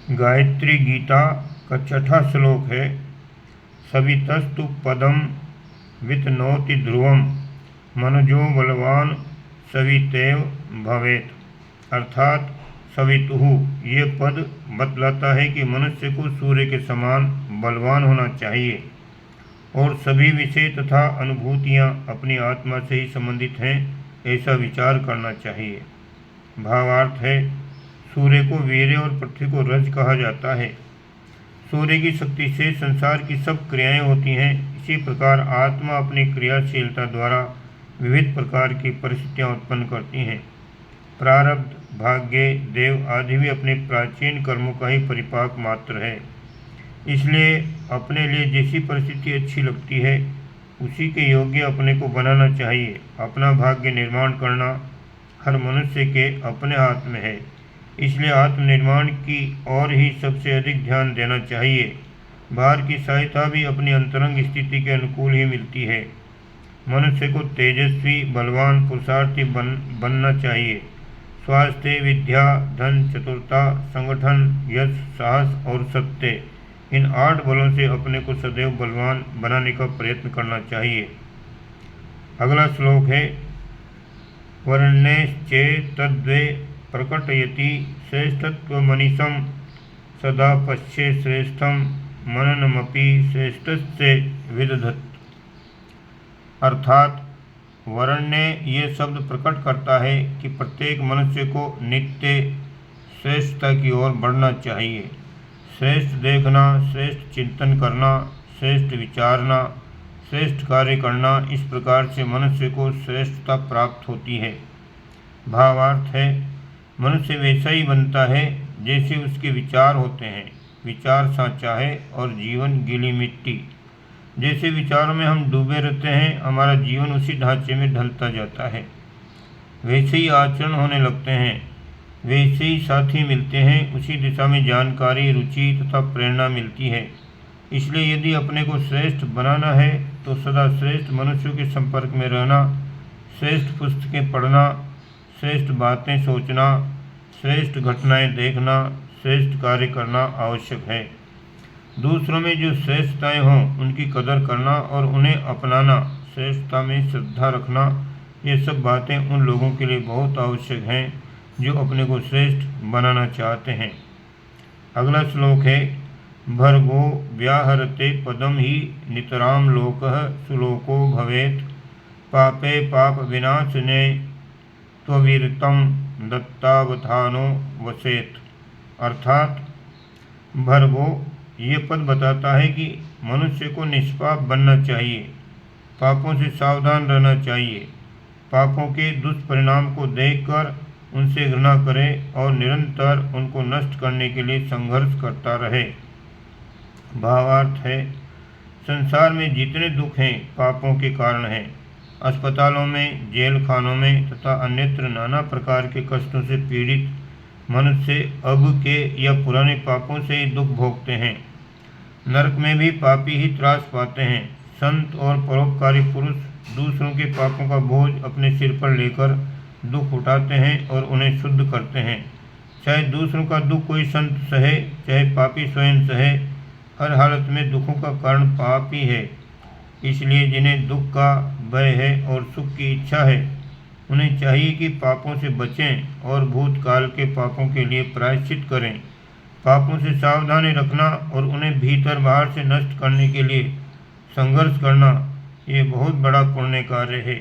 गायत्री गीता का छठा श्लोक है, सवितस्तु पदम वितनोति ध्रुवम मनजो बलवान सवितेव भवेत। अर्थात सवितुः ये पद बतलाता है कि मनुष्य को सूर्य के समान बलवान होना चाहिए और सभी विषय तथा अनुभूतियाँ अपनी आत्मा से ही संबंधित हैं, ऐसा विचार करना चाहिए। भावार्थ है, सूर्य को वीर्य और पृथ्वी को रज कहा जाता है। सूर्य की शक्ति से संसार की सब क्रियाएं होती हैं। इसी प्रकार आत्मा अपनी क्रियाशीलता द्वारा विविध प्रकार की परिस्थितियां उत्पन्न करती हैं। प्रारब्ध, भाग्य, देव आदि भी अपने प्राचीन कर्मों का ही परिपाक मात्र है। इसलिए अपने लिए जैसी परिस्थिति अच्छी लगती है उसी के योग्य अपने को बनाना चाहिए। अपना भाग्य निर्माण करना हर मनुष्य के अपने हाथ में है। इसलिए आत्मनिर्माण की ओर ही सबसे अधिक ध्यान देना चाहिए। बाहर की सहायता भी अपनी अंतरंग स्थिति के अनुकूल ही मिलती है। मनुष्य को तेजस्वी, बलवान, पुरुषार्थी बनना चाहिए। स्वास्थ्य, विद्या, धन, चतुरता, संगठन, यश, साहस और सत्य, इन 8 बलों से अपने को सदैव बलवान बनाने का प्रयत्न करना चाहिए। अगला श्लोक है, वर्ण्यश्चेतद्वे प्रकटयति श्रेष्ठत्वमनिशं सदा पश्ये श्रेष्ठं मननमपि श्रेष्ठस्य विदधत्। अर्थात वर्ण्य ये शब्द प्रकट करता है कि प्रत्येक मनुष्य को नित्य श्रेष्ठता की ओर बढ़ना चाहिए। श्रेष्ठ देखना, श्रेष्ठ चिंतन करना, श्रेष्ठ विचारना, श्रेष्ठ कार्य करना, इस प्रकार से मनुष्य को श्रेष्ठता प्राप्त होती है। भावार्थ है, मनुष्य वैसा ही बनता है जैसे उसके विचार होते हैं। विचार सांचा है और जीवन गीली मिट्टी। जैसे विचारों में हम डूबे रहते हैं, हमारा जीवन उसी ढांचे में ढलता जाता है। वैसे ही आचरण होने लगते हैं, वैसे ही साथी मिलते हैं, उसी दिशा में जानकारी, रुचि तथा प्रेरणा मिलती है। इसलिए यदि अपने को श्रेष्ठ बनाना है तो सदा श्रेष्ठ मनुष्यों के संपर्क में रहना, श्रेष्ठ पुस्तकें पढ़ना, श्रेष्ठ बातें सोचना, श्रेष्ठ घटनाएं देखना, श्रेष्ठ कार्य करना आवश्यक है। दूसरों में जो श्रेष्ठताएं हों उनकी कदर करना और उन्हें अपनाना, श्रेष्ठता में श्रद्धा रखना, ये सब बातें उन लोगों के लिए बहुत आवश्यक हैं जो अपने को श्रेष्ठ बनाना चाहते हैं। अगला श्लोक है, भर्गो व्याहरते पदम ही नितराम लोकः सुलोको भवेत् पापे पाप विनाशने त्वविरतं दत्तावधानो वसेत। अर्थात भर्गो ये पद बताता है कि मनुष्य को निष्पाप बनना चाहिए, पापों से सावधान रहना चाहिए, पापों के दुष्परिणाम को देखकर उनसे घृणा करे और निरंतर उनको नष्ट करने के लिए संघर्ष करता रहे। भावार्थ है, संसार में जितने दुख हैं पापों के कारण हैं। अस्पतालों में, जेल खानों में तथा अन्यत्र नाना प्रकार के कष्टों से पीड़ित मनुष्य अब के या पुराने पापों से ही दुख भोगते हैं। नरक में भी पापी ही त्रास पाते हैं। संत और परोपकारी पुरुष दूसरों के पापों का बोझ अपने सिर पर लेकर दुख उठाते हैं और उन्हें शुद्ध करते हैं। चाहे दूसरों का दुख कोई संत सहे, चाहे पापी स्वयं सहे, हर हालत में दुखों का कारण पाप ही है। इसलिए जिन्हें दुख का भय है और सुख की इच्छा है, उन्हें चाहिए कि पापों से बचें और भूतकाल के पापों के लिए प्रायश्चित करें। पापों से सावधानी रखना और उन्हें भीतर बाहर से नष्ट करने के लिए संघर्ष करना, ये बहुत बड़ा पुण्य कार्य है,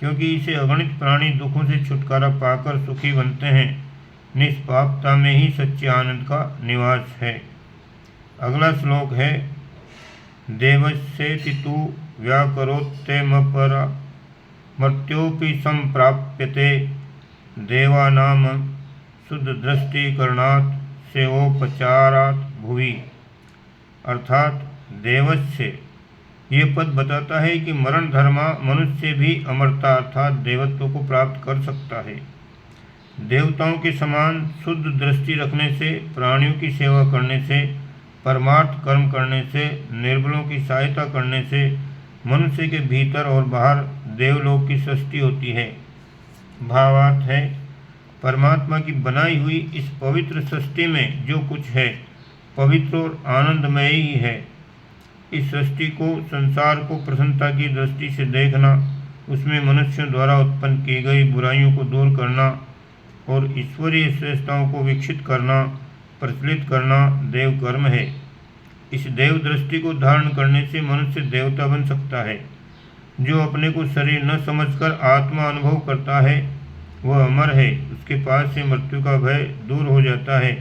क्योंकि इसे अगणित प्राणी दुखों से छुटकारा पाकर सुखी बनते हैं। निष्पापता में ही सच्चे आनंद का निवास है। अगला श्लोक है, देवस्येति तु व्याकरोत्यमपरा मर्त्योऽपि संप्राप्यते देवानां शुद्धदृष्टिकरणात् सेवोपचारात् भुवि। अर्थात देवस्य ये पद बताता है कि मरण धर्मा मनुष्य भी अमरता अर्थात देवत्व को प्राप्त कर सकता है। देवताओं के समान शुद्ध दृष्टि रखने से, प्राणियों की सेवा करने से, परमार्थ कर्म करने से, निर्बलों की सहायता करने से मनुष्य के भीतर और बाहर देवलोक की सृष्टि होती है। भावार्थ है, परमात्मा की बनाई हुई इस पवित्र सृष्टि में जो कुछ है पवित्र और आनंदमय ही है। इस सृष्टि को, संसार को प्रसन्नता की दृष्टि से देखना, उसमें मनुष्यों द्वारा उत्पन्न की गई बुराइयों को दूर करना और ईश्वरीय श्रेष्ठताओं को विकसित करना, प्रचलित करना देव कर्म है। इस देव दृष्टि को धारण करने से मनुष्य देवता बन सकता है। जो अपने को शरीर न समझकर आत्मा अनुभव करता है वह अमर है, उसके पास से मृत्यु का भय दूर हो जाता है।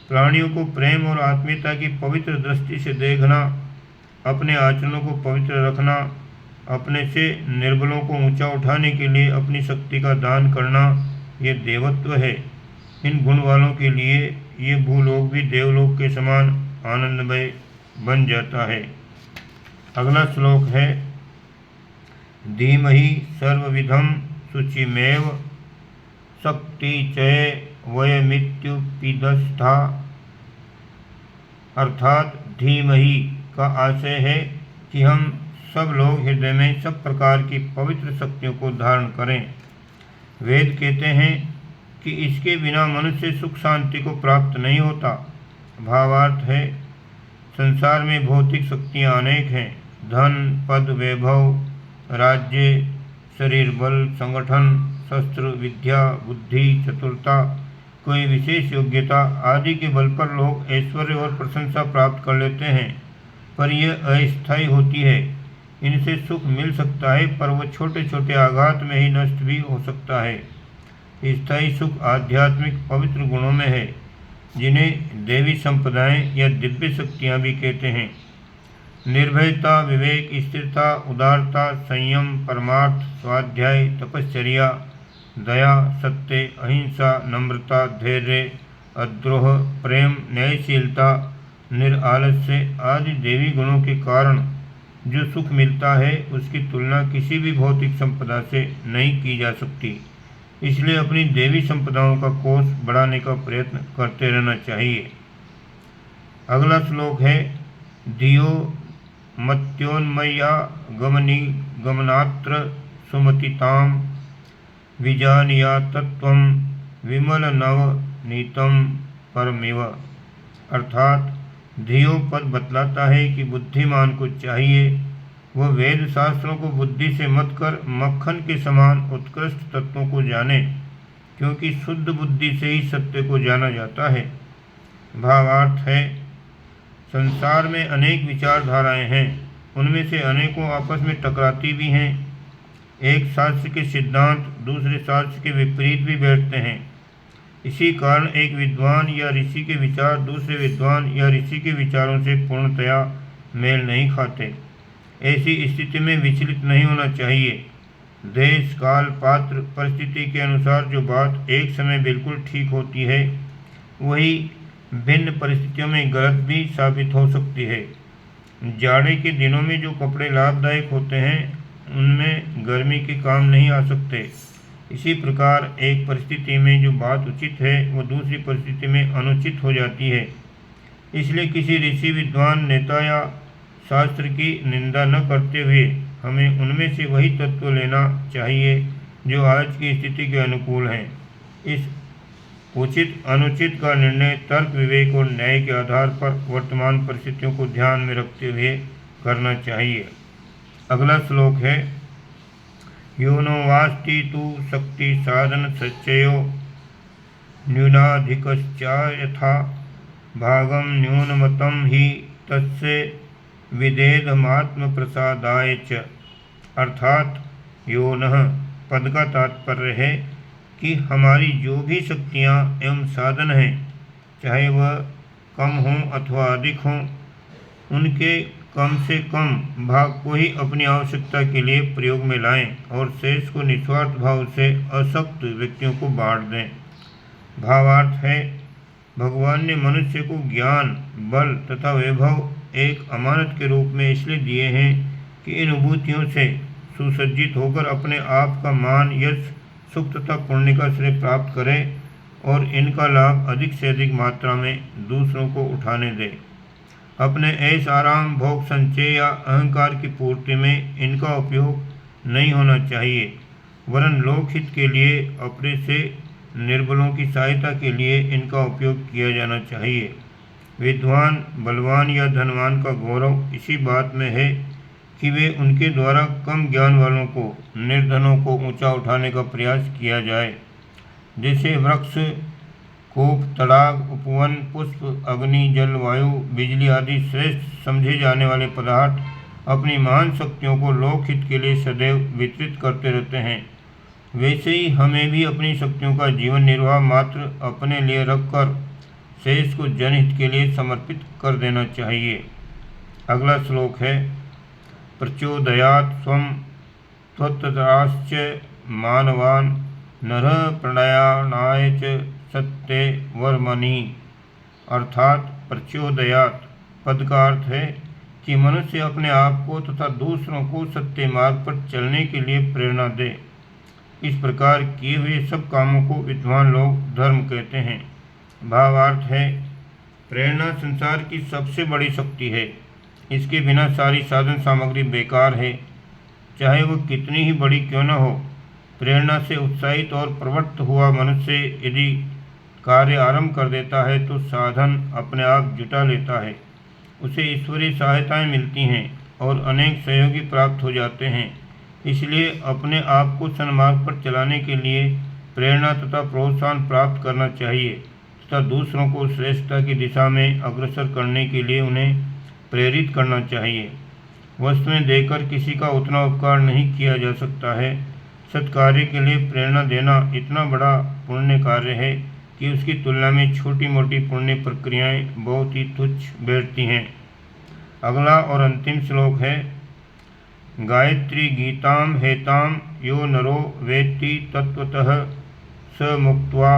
प्राणियों को प्रेम और आत्मीयता की पवित्र दृष्टि से देखना, अपने आचरणों को पवित्र रखना, अपने से निर्बलों को ऊंचा उठाने के लिए अपनी शक्ति का दान करना, ये देवत्व है। इन गुण वालों के लिए ये भूलोक भी देवलोक के समान आनंदमय बन जाता है। अगला श्लोक है धीमहि सर्वविधम शुचिमेव शक्ति चय वयमित्युपीदस्था। अर्थात धीमहि का आशय है कि हम सब लोग हृदय में सब प्रकार की पवित्र शक्तियों को धारण करें। वेद कहते हैं कि इसके बिना मनुष्य सुख शांति को प्राप्त नहीं होता। भावार्थ है संसार में भौतिक शक्तियाँ अनेक हैं। धन, पद, वैभव, राज्य, शरीर बल, संगठन, शस्त्र, विद्या, बुद्धि, चतुरता, कोई विशेष योग्यता आदि के बल पर लोग ऐश्वर्य और प्रशंसा प्राप्त कर लेते हैं, पर यह अस्थायी होती है। इनसे सुख मिल सकता है पर वह छोटे छोटे आघात में ही नष्ट भी हो सकता है। स्थायी सुख आध्यात्मिक पवित्र गुणों में है, जिन्हें देवी संपदाएं या दिव्य शक्तियां भी कहते हैं। निर्भयता, विवेक, स्थिरता, उदारता, संयम, परमार्थ, स्वाध्याय, तपश्चर्या, दया, सत्य, अहिंसा, नम्रता, धैर्य, अद्रोह, प्रेम, न्यायशीलता, निरालस्य आदि देवी गुणों के कारण जो सुख मिलता है उसकी तुलना किसी भी भौतिक संपदा से नहीं की जा सकती। इसलिए अपनी देवी संपदाओं का कोष बढ़ाने का प्रयत्न करते रहना चाहिए। अगला श्लोक है धियो मत्योन्मय्या गमनात्र सुमतिताम विजानिया तत्वं विमल नव नीतम परमिव। अर्थात धियो पद बतलाता है कि बुद्धिमान को चाहिए वह वेद शास्त्रों को बुद्धि से मत कर मक्खन के समान उत्कृष्ट तत्वों को जाने, क्योंकि शुद्ध बुद्धि से ही सत्य को जाना जाता है। भावार्थ है संसार में अनेक विचारधाराएं हैं, उनमें से अनेकों आपस में टकराती भी हैं। एक शास्त्र के सिद्धांत दूसरे शास्त्र के विपरीत भी बैठते हैं। इसी कारण एक विद्वान या ऋषि के विचार दूसरे विद्वान या ऋषि के विचारों से पूर्णतया मेल नहीं खाते। ऐसी स्थिति में विचलित नहीं होना चाहिए। देश, काल, पात्र, परिस्थिति के अनुसार जो बात एक समय बिल्कुल ठीक होती है वही भिन्न परिस्थितियों में गलत भी साबित हो सकती है। जाड़े के दिनों में जो कपड़े लाभदायक होते हैं उनमें गर्मी के काम नहीं आ सकते। इसी प्रकार एक परिस्थिति में जो बात उचित है वो दूसरी परिस्थिति में अनुचित हो जाती है। इसलिए किसी ऋषि, विद्वान, नेता या शास्त्र की निंदा न करते हुए हमें उनमें से वही तत्व लेना चाहिए जो आज की स्थिति के अनुकूल हैं। इस उचित अनुचित का निर्णय तर्क, विवेक और न्याय के आधार पर वर्तमान परिस्थितियों को ध्यान में रखते हुए करना चाहिए। अगला श्लोक है यो नो वास्ति तु शक्ति साधन सच्चयो न्यूनाधिकश्चा यथा भागम न्यूनमतम ही तस्य विदेधमात्म प्रसादाय च। अर्थात योनः पद का तात्पर्य है कि हमारी जो भी शक्तियाँ एवं साधन हैं, चाहे वह कम हों अथवा अधिक हों, उनके कम से कम भाग को ही अपनी आवश्यकता के लिए प्रयोग में लाएं और शेष को निस्वार्थ भाव से अशक्त व्यक्तियों को बांट दें। भावार्थ है भगवान ने मनुष्य को ज्ञान, बल तथा वैभव एक अमानत के रूप में इसलिए दिए हैं कि इन विभूतियों से सुसज्जित होकर अपने आप का मान, यश, सुख तथा पुण्य का श्रेय प्राप्त करें और इनका लाभ अधिक से अधिक मात्रा में दूसरों को उठाने दें। अपने ऐश आराम, भोग, संचय या अहंकार की पूर्ति में इनका उपयोग नहीं होना चाहिए, वरन लोकहित के लिए अपने से निर्बलों की सहायता के लिए इनका उपयोग किया जाना चाहिए। विद्वान, बलवान या धनवान का गौरव इसी बात में है कि वे उनके द्वारा कम ज्ञान वालों को, निर्धनों को ऊंचा उठाने का प्रयास किया जाए। जैसे वृक्ष, कूप, तड़ाग, उपवन, पुष्प, अग्नि, जल, वायु, बिजली आदि श्रेष्ठ समझे जाने वाले पदार्थ अपनी महान शक्तियों को लोकहित के लिए सदैव वितरित करते रहते हैं, वैसे ही हमें भी अपनी शक्तियों का जीवन निर्वाह मात्र अपने लिए रखकर शेष को जनहित के लिए समर्पित कर देना चाहिए। अगला श्लोक है, प्रचोदयात् स्वं त्वत्तराश्च मानवान् नरः प्रणयानाय च सत्ते वर्मणि। अर्थात प्रचोदयात् पद का अर्थ है कि मनुष्य अपने आप को तथा दूसरों को सत्य मार्ग पर चलने के लिए प्रेरणा दे। इस प्रकार किए हुए सब कामों को विद्वान लोग धर्म कहते हैं। भावार्थ है, प्रेरणा संसार की सबसे बड़ी शक्ति है। इसके बिना सारी साधन सामग्री बेकार है, चाहे वह कितनी ही बड़ी क्यों न हो। प्रेरणा से उत्साहित और प्रवृत्त हुआ मनुष्य यदि कार्य आरंभ कर देता है तो साधन अपने आप जुटा लेता है, उसे ईश्वरीय सहायताएं मिलती हैं और अनेक सहयोगी प्राप्त हो जाते हैं। इसलिए अपने आप को सन्मार्ग पर चलाने के लिए प्रेरणा तथा प्रोत्साहन प्राप्त करना चाहिए तथा दूसरों को श्रेष्ठता की दिशा में अग्रसर करने के लिए उन्हें प्रेरित करना चाहिए। वस्तुएं देकर किसी का उतना उपकार नहीं किया जा सकता है। सत्कार्य के लिए प्रेरणा देना इतना बड़ा पुण्य कार्य है कि उसकी तुलना में छोटी मोटी पुण्य प्रक्रियाएं बहुत ही तुच्छ बैठती हैं। अगला और अंतिम श्लोक है, गायत्री गीताम हेताम यो नरो वेत्ति तत्वतः स मुक्त्वा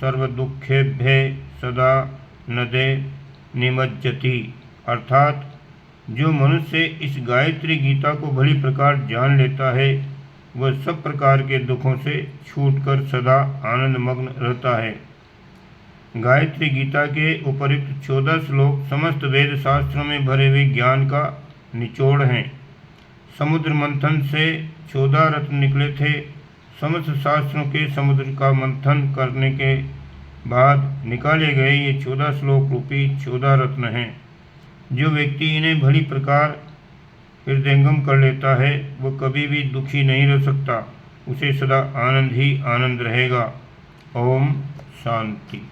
सर्वदुखेभ्य सदा नदे निमज्जति। अर्थात जो मनुष्य इस गायत्री गीता को भली प्रकार जान लेता है वह सब प्रकार के दुखों से छूटकर सदा आनंद मग्न रहता है। गायत्री गीता के उपयुक्त 14 श्लोक समस्त वेद शास्त्रों में भरे हुए ज्ञान का निचोड़ हैं। समुद्र मंथन से 14 रत्न निकले थे। समस्त शास्त्रों के समुद्र का मंथन करने के बाद निकाले गए ये 14 श्लोक रूपी 14 रत्न हैं। जो व्यक्ति इन्हें भली प्रकार हृदयंगम कर लेता है वह कभी भी दुखी नहीं रह सकता, उसे सदा आनंद ही आनंद रहेगा। ओम शांति।